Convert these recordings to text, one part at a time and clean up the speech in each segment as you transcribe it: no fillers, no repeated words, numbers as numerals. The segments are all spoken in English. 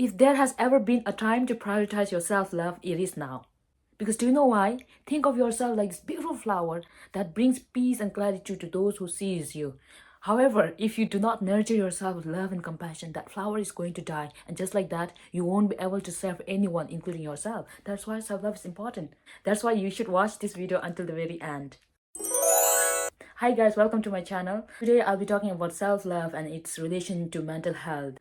If there has ever been a time to prioritize your self-love, it is now. Because do you know why? Think of yourself like this beautiful flower that brings peace and gratitude to those who sees you. However, if you do not nurture yourself with love and compassion, that flower is going to die. And just like that, you won't be able to serve anyone, including yourself. That's why self-love is important. That's why you should watch this video until the very end. Hi guys, welcome to my channel. Today I'll be talking about self-love and its relation to mental health.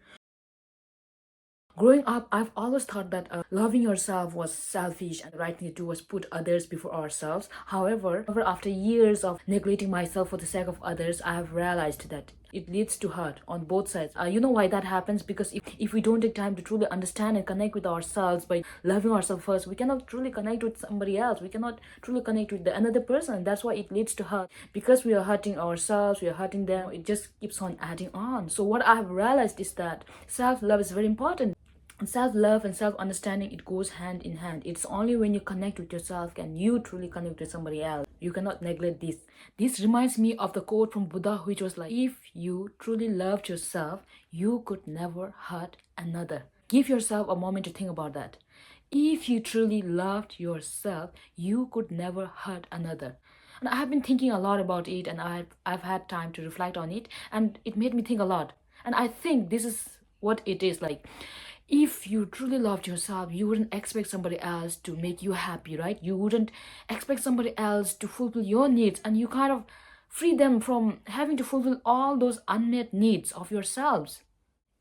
Growing up, I've always thought that loving yourself was selfish and the right thing to do was put others before ourselves. However, after years of neglecting myself for the sake of others, I have realized that it leads to hurt on both sides. You know why that happens? Because if we don't take time to truly understand and connect with ourselves by loving ourselves first, we cannot truly connect with somebody else. We cannot truly connect with another person. That's why it leads to hurt. Because we are hurting ourselves, we are hurting them, it just keeps on adding on. So what I have realized is that self-love is very important. Self-love and self-understanding, it goes hand in hand. It's only when you connect with yourself can you truly connect with somebody else. You cannot neglect this reminds me of the quote from Buddha, which was like, if you truly loved yourself, you could never hurt another. Give yourself a moment to think about that. If you truly loved yourself, you could never hurt another. And I have been thinking a lot about it, and I've had time to reflect on it, and it made me think a lot. And I think this is what it is like. If you truly loved yourself, you wouldn't expect somebody else to make you happy, right? You wouldn't expect somebody else to fulfill your needs, and you kind of free them from having to fulfill all those unmet needs of yourselves.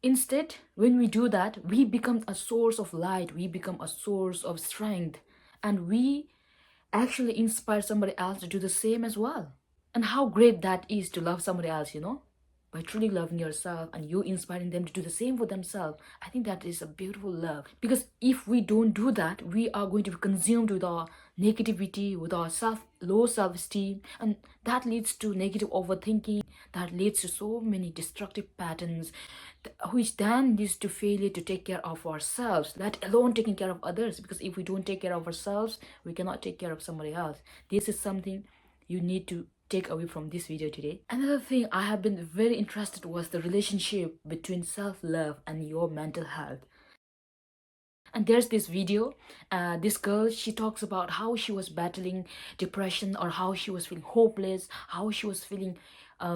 Instead, when we do that, we become a source of light, we become a source of strength, and we actually inspire somebody else to do the same as well. And how great that is to love somebody else, by truly loving yourself and you inspiring them to do the same for themselves. I think that is a beautiful love. Because if we don't do that, we are going to be consumed with our negativity, with our low self-esteem, and that leads to negative overthinking, that leads to so many destructive patterns, which then leads to failure to take care of ourselves, let alone taking care of others. Because if we don't take care of ourselves, we cannot take care of somebody else. This is something you need to take away from this video today. Another thing I have been very interested was the relationship between self-love and your mental health. And there's this video, this girl, she talks about how she was battling depression, or how she was feeling hopeless, how she was feeling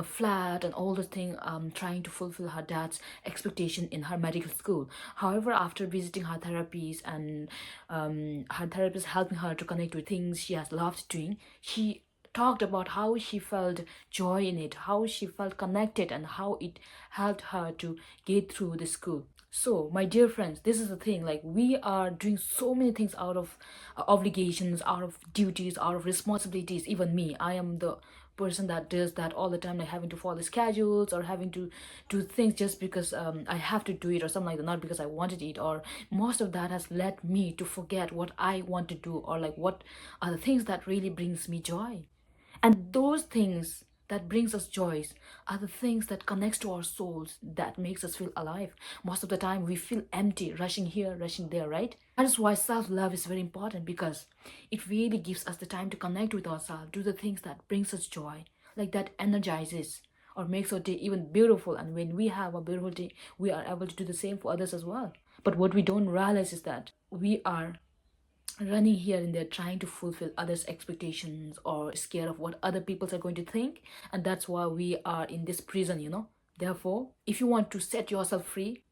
flat and all the thing, trying to fulfill her dad's expectation in her medical school. However, after visiting her therapies and her therapist helping her to connect with things she has loved doing, she talked about how she felt joy in it, how she felt connected, and how it helped her to get through the school. So, my dear friends, this is the thing, like we are doing so many things out of obligations, out of duties, out of responsibilities. Even me, I am the person that does that all the time, like having to follow schedules or having to do things just because I have to do it or something like that, not because I wanted it. Or most of that has led me to forget what I want to do, or like what are the things that really brings me joy. And those things that brings us joys are the things that connects to our souls, that makes us feel alive. Most of the time we feel empty, rushing here, rushing there, right? That is why self-love is very important, because it really gives us the time to connect with ourselves, do the things that brings us joy, like that energizes or makes our day even beautiful. And when we have a beautiful day, we are able to do the same for others as well. But what we don't realize is that we are running here and there trying to fulfill others' expectations or scared of what other people are going to think, and that's why we are in this prison. Therefore, if you want to set yourself free,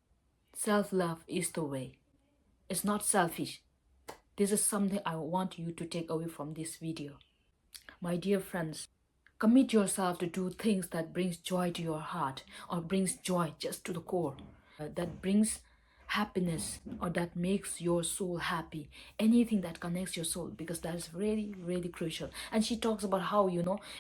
self-love is the way. It's not selfish. This is something I want you to take away from this video. My dear friends, commit yourself to do things that brings joy to your heart, or brings joy just to the core, that brings happiness, or that makes your soul happy. Anything that connects your soul, because that is really, really crucial. And she talks about how,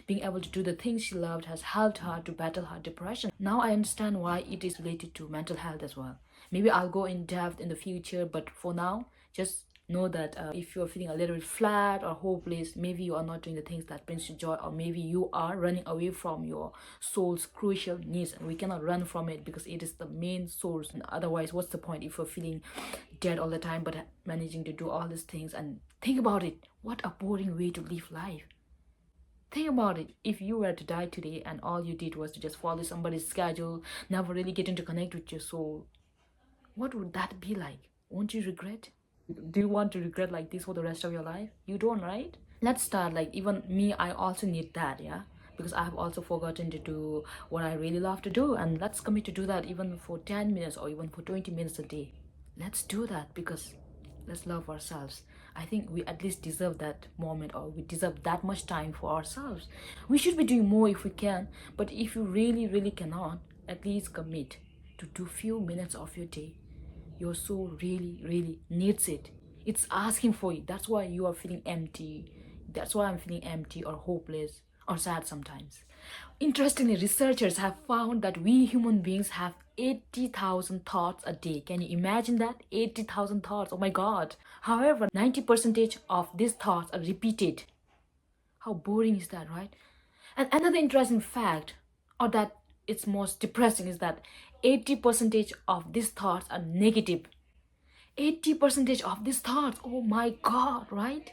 being able to do the things she loved has helped her to battle her depression. Now I understand why it is related to mental health as well. Maybe I'll go in depth in the future, but for now, just know that if you're feeling a little bit flat or hopeless, maybe you are not doing the things that brings you joy, or maybe you are running away from your soul's crucial needs. And we cannot run from it, because it is the main source. And otherwise, what's the point if you're feeling dead all the time but managing to do all these things? And think about it, what a boring way to live life. Think about it, if you were to die today and all you did was to just follow somebody's schedule, never really getting to connect with your soul, What would that be like? Won't you regret? Do you want to regret like this for the rest of your life? You don't, right? Let's start. Like, even me, I also need that, yeah, because I have also forgotten to do what I really love to do. And let's commit to do that even for 10 minutes or even for 20 minutes a day. Let's do that, because let's love ourselves. I think we at least deserve that moment, or we deserve that much time for ourselves. We should be doing more if we can, but if you really really cannot, at least commit to do few minutes of your day. Your soul really really needs it. It's asking for it. That's why you are feeling empty. That's why I'm feeling empty or hopeless or sad sometimes. Interestingly, researchers have found that we human beings have 80,000 thoughts a day. Can you imagine that? 80,000 thoughts. Oh my god. However, 90% of these thoughts are repeated. How boring is that, right? And another interesting fact, or that it's most depressing, is that 80% of these thoughts are negative. 80% of these thoughts, oh my god, right?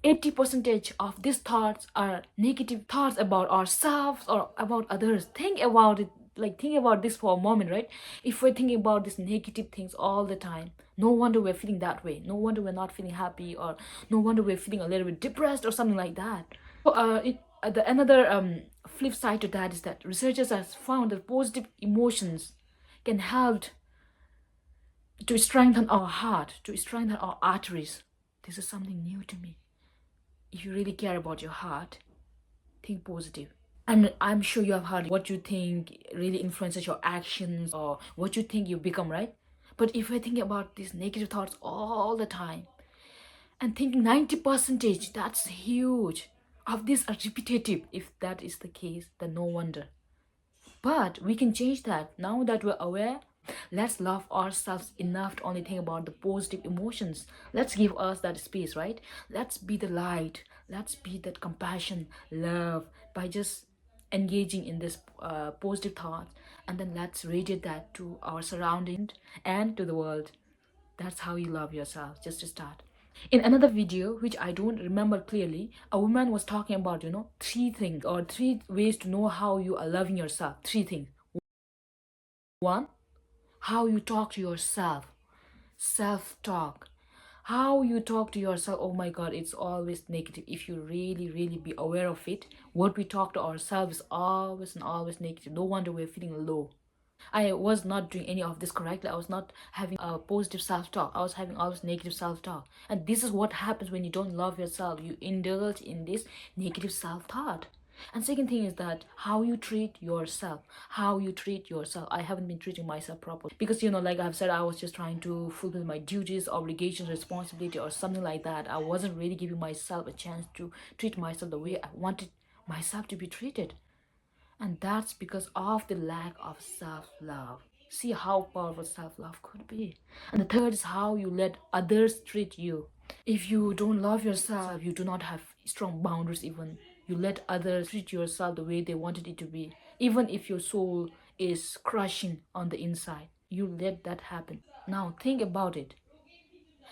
80% of these thoughts are negative thoughts about ourselves or about others. Think about it, like think about this for a moment, right? If we're thinking about these negative things all the time, no wonder we're feeling that way. No wonder we're not feeling happy, or no wonder we're feeling a little bit depressed or something like that. The another flip side to that is that researchers have found that positive emotions can help to strengthen our heart, to strengthen our arteries. This is something new to me. If you really care about your heart, think positive. And I'm sure you have heard what you think really influences your actions or what you think you become, right? But if I think about these negative thoughts all the time and thinking 90%, that's huge. Of these are repetitive. If that is the case, then no wonder. But we can change that. Now that we're aware, let's love ourselves enough to only think about the positive emotions. Let's give us that space, right? Let's be the light. Let's be that compassion, love, by just engaging in this positive thoughts. And then let's radiate that to our surrounding and to the world. That's how you love yourself, just to start. In another video, which I don't remember clearly, a woman was talking about, three things or three ways to know how you are loving yourself. Three things. One, how you talk to yourself. Self talk. How you talk to yourself, oh my god, it's always negative. If you really, really be aware of it, what we talk to ourselves is always and always negative. No wonder we're feeling low. I was not doing any of this correctly. I was not having a positive self-talk. I was having always negative self-talk. And this is what happens when you don't love yourself. You indulge in this negative self-thought. And second thing is that how you treat yourself. How you treat yourself. I haven't been treating myself properly. Because, like I've said, I was just trying to fulfill my duties, obligations, responsibility, or something like that. I wasn't really giving myself a chance to treat myself the way I wanted myself to be treated. And that's because of the lack of self love. See how powerful self love could be. And the third is how you let others treat you. If you don't love yourself, you do not have strong boundaries, even. You let others treat yourself the way they wanted it to be. Even if your soul is crushing on the inside, you let that happen. Now, think about it.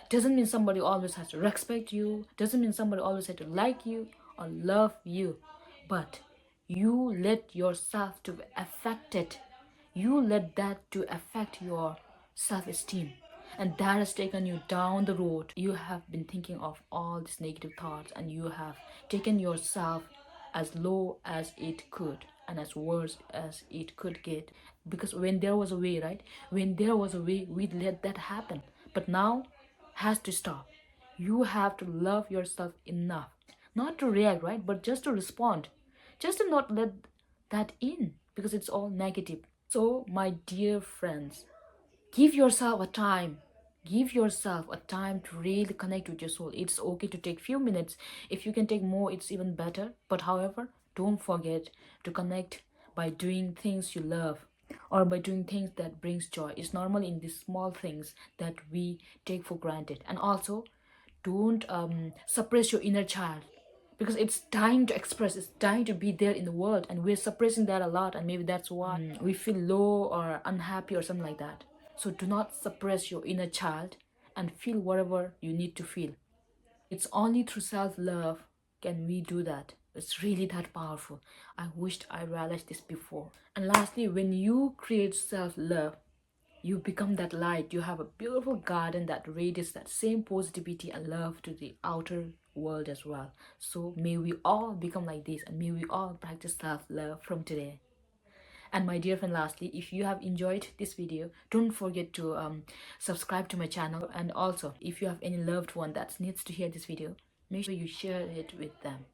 Doesn't mean somebody always has to respect you, doesn't mean somebody always has to like you or love you, but you let yourself to be affected. You let that to affect your self-esteem, and that has taken you down the road. You have been thinking of all these negative thoughts, and you have taken yourself as low as it could and as worse as it could get. Because when there was a way, right, when there was a way, we'd let that happen. But now has to stop. You have to love yourself enough not to react, right, but just to respond, just to not let that in, because it's all negative. So my dear friends, give yourself a time. Give yourself a time to really connect with your soul. It's okay to take few minutes. If you can take more, it's even better. But however, don't forget to connect by doing things you love, or by doing things that brings joy. It's normally in these small things that we take for granted. And also, don't suppress your inner child, because it's dying to express, it's dying to be there in the world, and we're suppressing that a lot, and maybe that's why we feel low or unhappy or something like that. So do not suppress your inner child and feel whatever you need to feel. It's only through self-love can we do that. It's really that powerful. I wished I realized this before. And lastly, when you create self-love, You become that light. You have a beautiful garden that radiates that same positivity and love to the outer world as well. So may we all become like this, and may we all practice self-love from today. And my dear friend, lastly, if you have enjoyed this video, don't forget to subscribe to my channel. And also, if you have any loved one that needs to hear this video, make sure you share it with them.